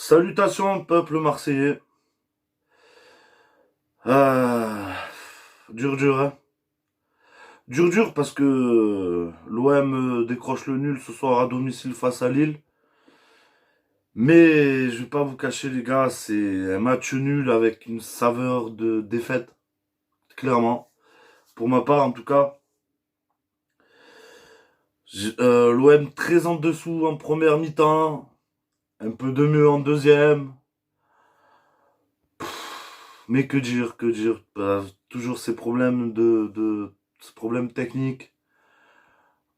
Salutations, peuple marseillais. Euh, dur, hein. Dur parce que l'OM décroche le nul ce soir à domicile face à Lille. Mais je vais pas vous cacher, les gars, c'est un match nul avec une saveur de défaite, clairement. Pour ma part, en tout cas, l'OM très en dessous en première mi-temps, un peu de mieux en deuxième. Mais que dire, toujours ces problèmes ces problèmes techniques.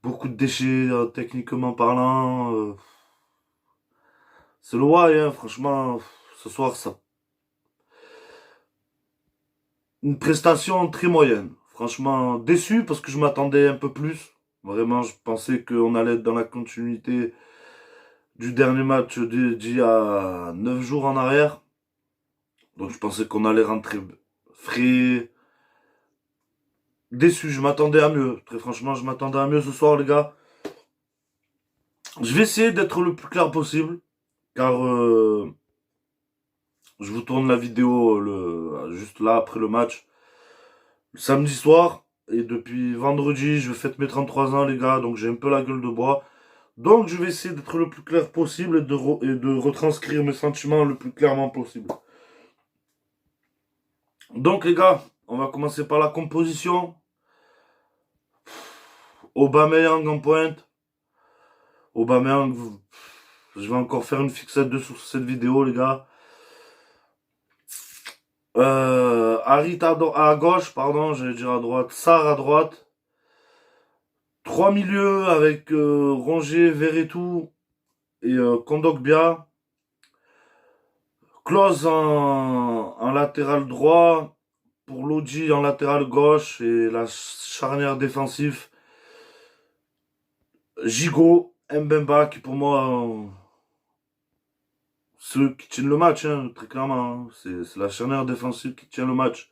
Beaucoup de déchets, techniquement parlant. C'est le why, hein, franchement. Ce soir, ça. Une prestation très moyenne. Franchement, déçu parce que je m'attendais un peu plus. Vraiment, je pensais qu'on allait être dans la continuité du dernier match d'il y a 9 jours en arrière. Donc, je pensais qu'on allait rentrer frais. Déçu, je m'attendais à mieux. Très franchement, je m'attendais à mieux ce soir, les gars. Je vais essayer d'être le plus clair possible. Car je vous tourne la vidéo juste là après le match. Le samedi soir. Et depuis vendredi, je fête mes 33 ans, les gars. Donc j'ai un peu la gueule de bois. Donc je vais essayer d'être le plus clair possible et de retranscrire mes sentiments le plus clairement possible. Donc les gars, on va commencer par la composition. Aubameyang en pointe. Aubameyang, je vais encore faire une fixette de sur cette vidéo, les gars. Harit à gauche, pardon, j'allais dire à droite. Sarr à droite. Trois milieux avec Rongier, Verretou et Kondogbia. Klose en latéral droit. Pour Lodi en latéral gauche. Et la charnière défensif. Gigot, Mbemba qui pour moi ceux qui tiennent le match, hein, très clairement. Hein. C'est la charnière défensive qui tient le match.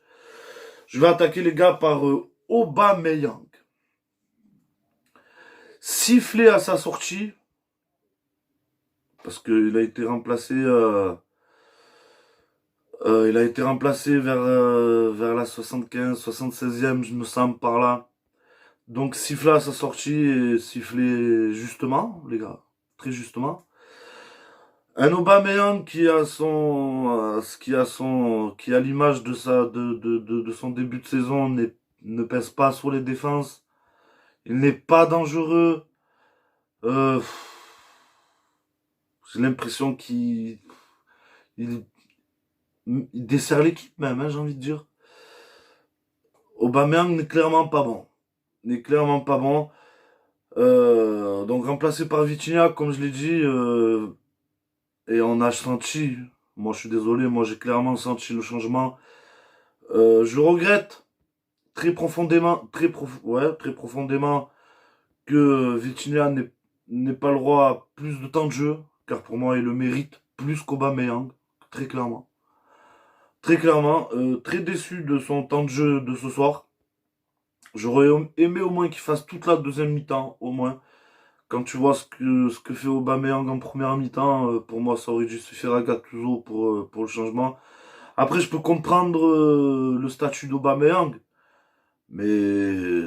Je vais attaquer les gars par Aubameyang. Sifflé à sa sortie. Parce qu'il a été remplacé. Il a été remplacé vers la 75, 76e, je me sens par là. Donc sifflé à sa sortie et sifflé justement, les gars. Très justement. Un Aubameyang qui a l'image de son début de saison ne pèse pas sur les défenses. Il n'est pas dangereux. Euh, j'ai l'impression il, il dessert l'équipe même, hein, j'ai envie de dire. Aubameyang n'est clairement pas bon. N'est clairement pas bon. Donc remplacé par Vitinha, comme je l'ai dit, et on a senti, moi je suis désolé, moi j'ai clairement senti le changement. Je regrette très profondément que Vitinha n'ait pas le droit à plus de temps de jeu, car pour moi il le mérite plus qu'Aubameyang, très clairement. Très clairement, très déçu de son temps de jeu de ce soir. J'aurais aimé au moins qu'il fasse toute la deuxième mi-temps, au moins. Quand tu vois ce que fait Aubameyang en première mi-temps, pour moi ça aurait dû suffire à Gattuso pour le changement. Après je peux comprendre le statut d'Aubameyang, mais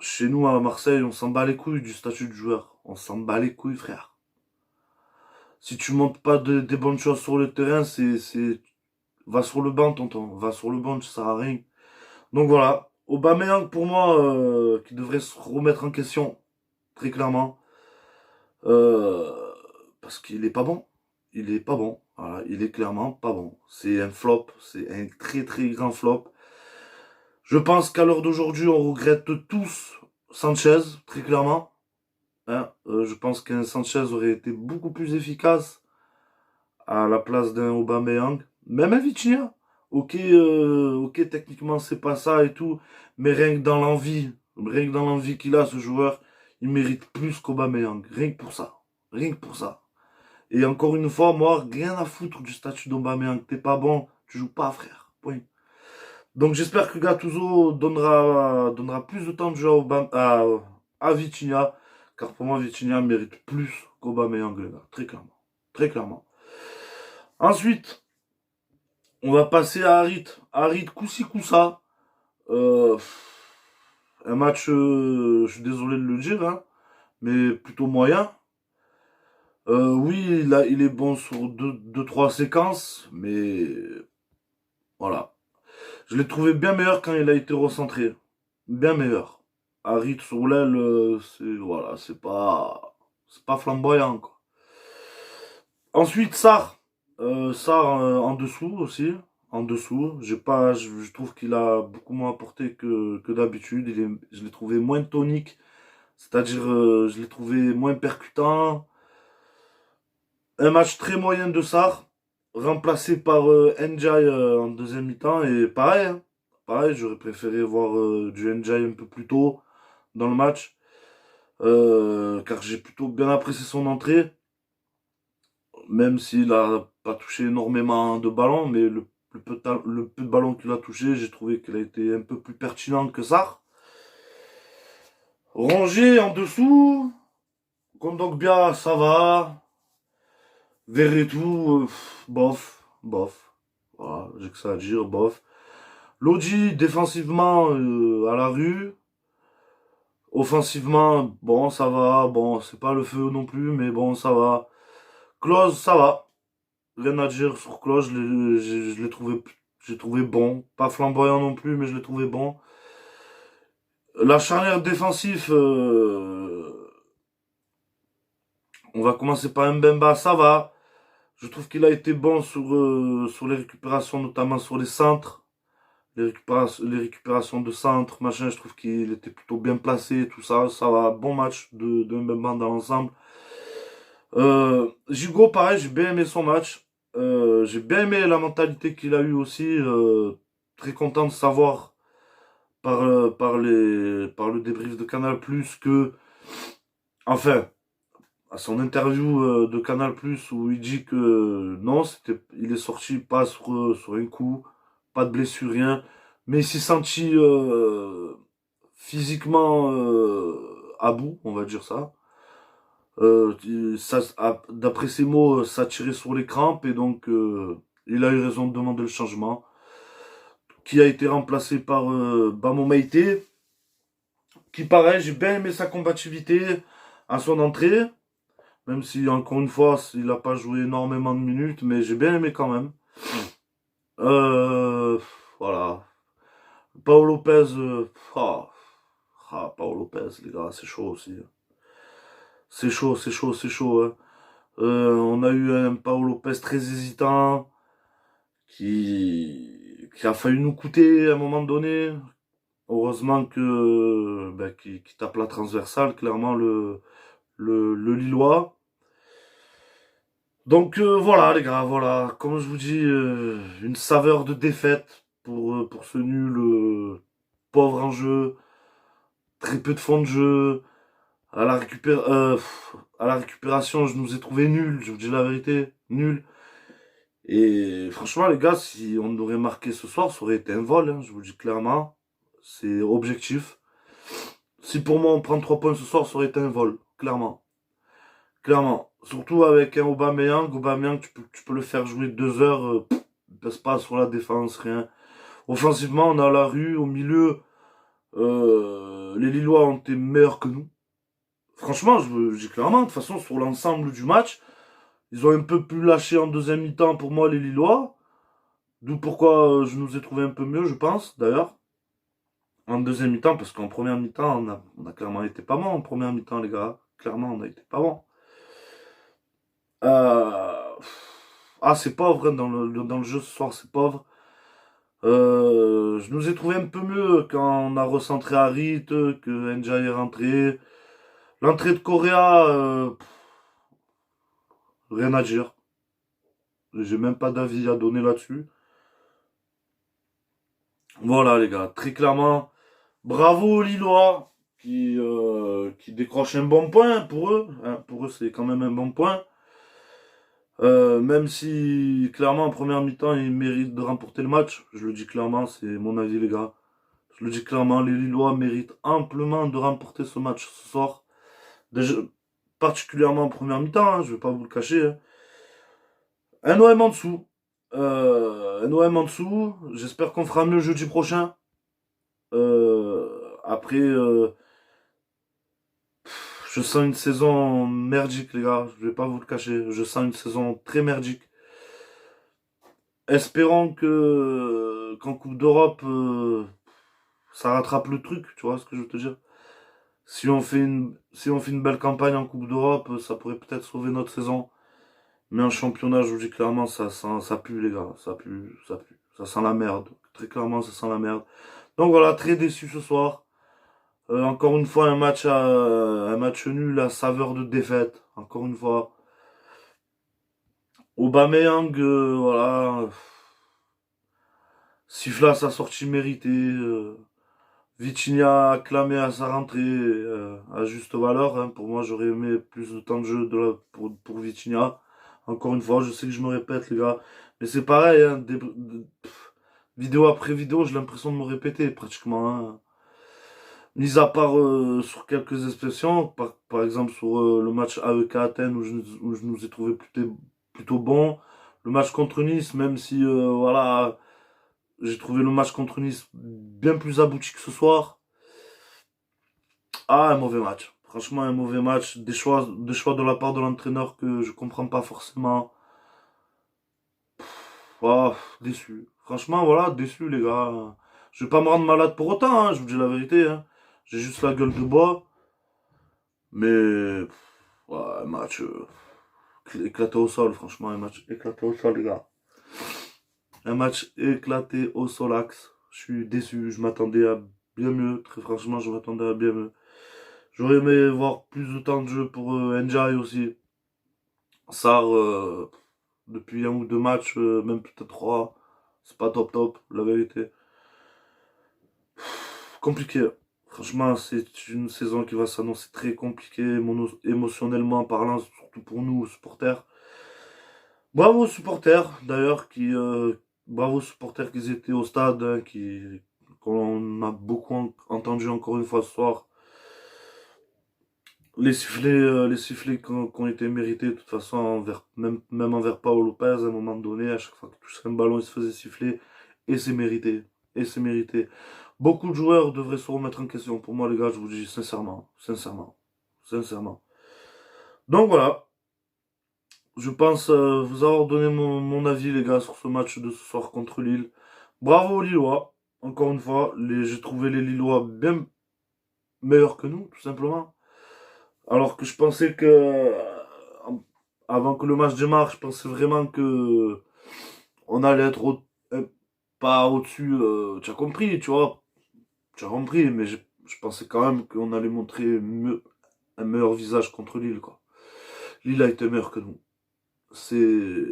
chez nous à Marseille on s'en bat les couilles du statut de joueur. On s'en bat les couilles, frère. Si tu montes pas des bonnes choses sur le terrain, va sur le banc, tonton. Va sur le banc, ça sert à rien. Donc voilà. Aubameyang, pour moi, qui devrait se remettre en question, très clairement. Euh, parce qu'il est pas bon. Il est pas bon. Voilà, il est clairement pas bon. C'est un flop. C'est un très très grand flop. Je pense qu'à l'heure d'aujourd'hui, on regrette tous Sanchez, très clairement. Hein. Je pense qu'un Sanchez aurait été beaucoup plus efficace à la place d'un Aubameyang. Même un Vitinha. Ok, techniquement c'est pas ça et tout, mais rien que dans l'envie qu'il a, ce joueur, il mérite plus qu'Aubameyang. Rien que pour ça. Rien que pour ça. Et encore une fois, moi, rien à foutre du statut d'Aubameyang. T'es pas bon, tu joues pas, frère. Point. Donc j'espère que Gattuso donnera plus de temps de jeu à Vitinha, car pour moi, Vitinha mérite plus qu'Aubameyang, les gars. Très clairement. Très clairement. Ensuite, on va passer à Harit. Harit Koussi Koussa. Euh, un match, je suis désolé de le dire, hein, mais plutôt moyen. Oui, il est bon sur deux, trois séquences, mais voilà. Je l'ai trouvé bien meilleur quand il a été recentré. Bien meilleur. Harit sur l'aile, c'est voilà, c'est pas flamboyant quoi. Ensuite, Sarr. Sarr en dessous aussi. En dessous. J'ai pas, je trouve qu'il a beaucoup moins apporté que d'habitude. Je l'ai trouvé moins tonique. C'est-à-dire, je l'ai trouvé moins percutant. Un match très moyen de Sarr. Remplacé par Ndiaye en deuxième mi-temps. Et pareil, hein. Pareil, j'aurais préféré voir du Ndiaye un peu plus tôt dans le match. Car j'ai plutôt bien apprécié son entrée. Même s'il a pas touché énormément de ballons, mais le peu de ballons qu'il a touché, j'ai trouvé qu'il a été un peu plus pertinent que ça. Rangé en dessous, Kondogbia, ça va. Verretou, bof, bof. Voilà, j'ai que ça à dire, bof. Lodi, défensivement, à la rue. Offensivement, bon, ça va. Bon, c'est pas le feu non plus, mais bon, ça va. Klose, ça va. Rien à dire sur Klose, je l'ai trouvé, j'ai trouvé bon. Pas flamboyant non plus, mais je l'ai trouvé bon. La charnière défensif, on va commencer par Mbemba, ça va. Je trouve qu'il a été bon sur les récupérations, notamment sur les centres. Les récupérations de centre, machin, je trouve qu'il était plutôt bien placé, tout ça, ça va. Bon match de Mbemba dans l'ensemble. Gigot, pareil, j'ai bien aimé son match. J'ai bien aimé la mentalité qu'il a eue aussi. Très content de savoir par le débrief de Canal Plus que, enfin, à son interview de Canal Plus où il dit que non, il est sorti pas sur un coup, pas de blessure, rien, mais il s'est senti physiquement à bout, on va dire ça. D'après ses mots, ça tirait sur les crampes et donc il a eu raison de demander le changement, qui a été remplacé par Bamo Meïté, qui pareil, j'ai bien aimé sa combativité à son entrée, même si encore une fois, il n'a pas joué énormément de minutes, mais j'ai bien aimé quand même. Euh, voilà. Paolo Lopez, Paolo Lopez, les gars, c'est chaud aussi. C'est chaud, c'est chaud, c'est chaud, hein. On a eu un Paolo Lopez très hésitant, qui a failli nous coûter à un moment donné. Heureusement qu'il tape la transversale, clairement, le Lillois. Donc voilà les gars, voilà, comme je vous dis, une saveur de défaite pour ce nul, pauvre en jeu, très peu de fond de jeu, à la récupération je nous ai trouvé nuls, je vous dis la vérité, nuls. Et franchement les gars, si on aurait marqué ce soir, ça aurait été un vol, hein, je vous le dis clairement, c'est objectif. Si pour moi on prend 3 points ce soir, ça aurait été un vol, clairement. Clairement. Surtout avec un Aubameyang. Aubameyang, tu peux le faire jouer 2 heures. Il passe pas sur la défense, rien. Offensivement, on a la rue. Au milieu, les Lillois ont été meilleurs que nous. Franchement, je dis clairement, de toute façon, sur l'ensemble du match, ils ont un peu plus lâché en deuxième mi-temps pour moi, les Lillois. D'où pourquoi je nous ai trouvé un peu mieux, je pense, d'ailleurs. En deuxième mi-temps, parce qu'en première mi-temps, on a clairement été pas bon en première mi-temps, les gars. Clairement, on a été pas bon. Euh, c'est pauvre hein, dans le jeu ce soir, c'est pauvre. Je nous ai trouvé un peu mieux quand on a recentré Harit, que Ndiaye est rentré. L'entrée de Correa, rien à dire. J'ai même pas d'avis à donner là-dessus. Voilà les gars, très clairement, bravo aux Lillois qui décrochent un bon point pour eux. Hein, pour eux c'est quand même un bon point. Même si clairement en première mi-temps ils méritent de remporter le match, je le dis clairement, c'est mon avis les gars. Je le dis clairement, les Lillois méritent amplement de remporter ce match ce soir. Déjà, particulièrement en première mi-temps, hein, je vais pas vous le cacher. Hein. Un OM en dessous. Un OM en dessous. J'espère qu'on fera mieux jeudi prochain. Après, je sens une saison merdique, les gars. Je vais pas vous le cacher. Je sens une saison très merdique. Espérons que qu'en Coupe d'Europe, ça rattrape le truc. Tu vois ce que je veux te dire? Si on fait une belle campagne en Coupe d'Europe, ça pourrait peut-être sauver notre saison. Mais en championnat, je vous dis clairement, ça pue, les gars. Ça pue, ça pue. Ça sent la merde. Très clairement, ça sent la merde. Donc voilà, très déçu ce soir. Encore une fois, un match nul à saveur de défaite. Encore une fois. Aubameyang, voilà. Siffle à sa sortie méritée. Vitinha acclamé à sa rentrée à juste valeur, hein. Pour moi, j'aurais aimé plus de temps de jeu pour Vitinha. Encore une fois, je sais que je me répète, les gars. Mais c'est pareil, hein, vidéo après vidéo, j'ai l'impression de me répéter pratiquement, hein. Mis à part sur quelques expressions, par exemple sur le match AEK Athènes où je nous ai trouvé plutôt bon. Le match contre Nice, même si voilà, j'ai trouvé le match contre Nice bien plus abouti que ce soir. Ah, un mauvais match. Franchement, un mauvais match. Des choix de la part de l'entraîneur que je comprends pas forcément. Ah, déçu. Franchement, voilà, déçu, les gars. Je vais pas me rendre malade pour autant, hein, je vous dis la vérité, hein. J'ai juste la gueule de bois. Mais, ouais, un match éclaté au sol, franchement, un match éclaté au sol, les gars. Un match éclaté au solax. Je suis déçu, je m'attendais à bien mieux. Très franchement, je m'attendais à bien mieux. J'aurais aimé voir plus de temps de jeu pour Ndiaye aussi. Sarr, depuis un ou deux matchs, même peut-être trois, c'est pas top top, la vérité. Compliqué. Franchement, c'est une saison qui va s'annoncer très compliquée, émotionnellement parlant, surtout pour nous, supporters. Bravo aux supporters, d'ailleurs, bravo aux supporters qui étaient au stade, hein, qu'on a beaucoup entendu encore une fois ce soir. Les sifflets qui ont été mérités, de toute façon, même envers Paolo Lopez, à un moment donné, à chaque fois qu'il touchait un ballon, il se faisait siffler. Et c'est mérité. Et c'est mérité. Beaucoup de joueurs devraient se remettre en question. Pour moi, les gars, je vous dis sincèrement. Sincèrement. Sincèrement. Donc voilà. Je pense vous avoir donné mon avis, les gars, sur ce match de ce soir contre Lille. Bravo aux Lillois. Encore une fois, j'ai trouvé les Lillois bien meilleurs que nous, tout simplement. Alors que je pensais que, avant que le match démarre, je pensais vraiment que on allait être pas au-dessus. Tu as compris, tu vois. Tu as compris, mais je pensais quand même qu'on allait montrer un meilleur visage contre Lille, quoi. Lille a été meilleur que nous. C'est,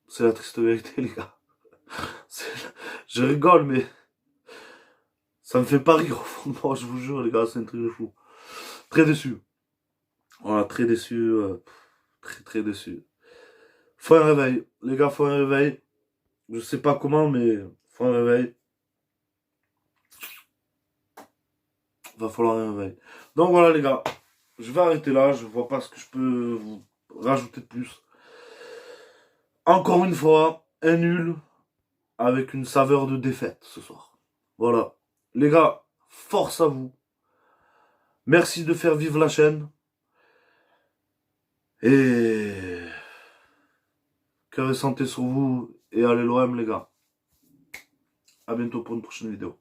c'est la triste vérité, les gars. C'est- Je rigole, mais ça me fait pas rire au fond de moi, je vous jure, les gars, c'est un truc de fou. Très déçu. Voilà, très déçu. Très très déçu. Faut un réveil. Les gars, faut un réveil. Je sais pas comment, mais faut un réveil. Va falloir un réveil. Donc voilà, les gars. Je vais arrêter là. Je vois pas ce que je peux vous rajouter de plus. Encore une fois, un nul avec une saveur de défaite ce soir. Voilà. Les gars, force à vous. Merci de faire vivre la chaîne. Et cœur et santé sur vous. Et allez l'OM, les gars. À bientôt pour une prochaine vidéo.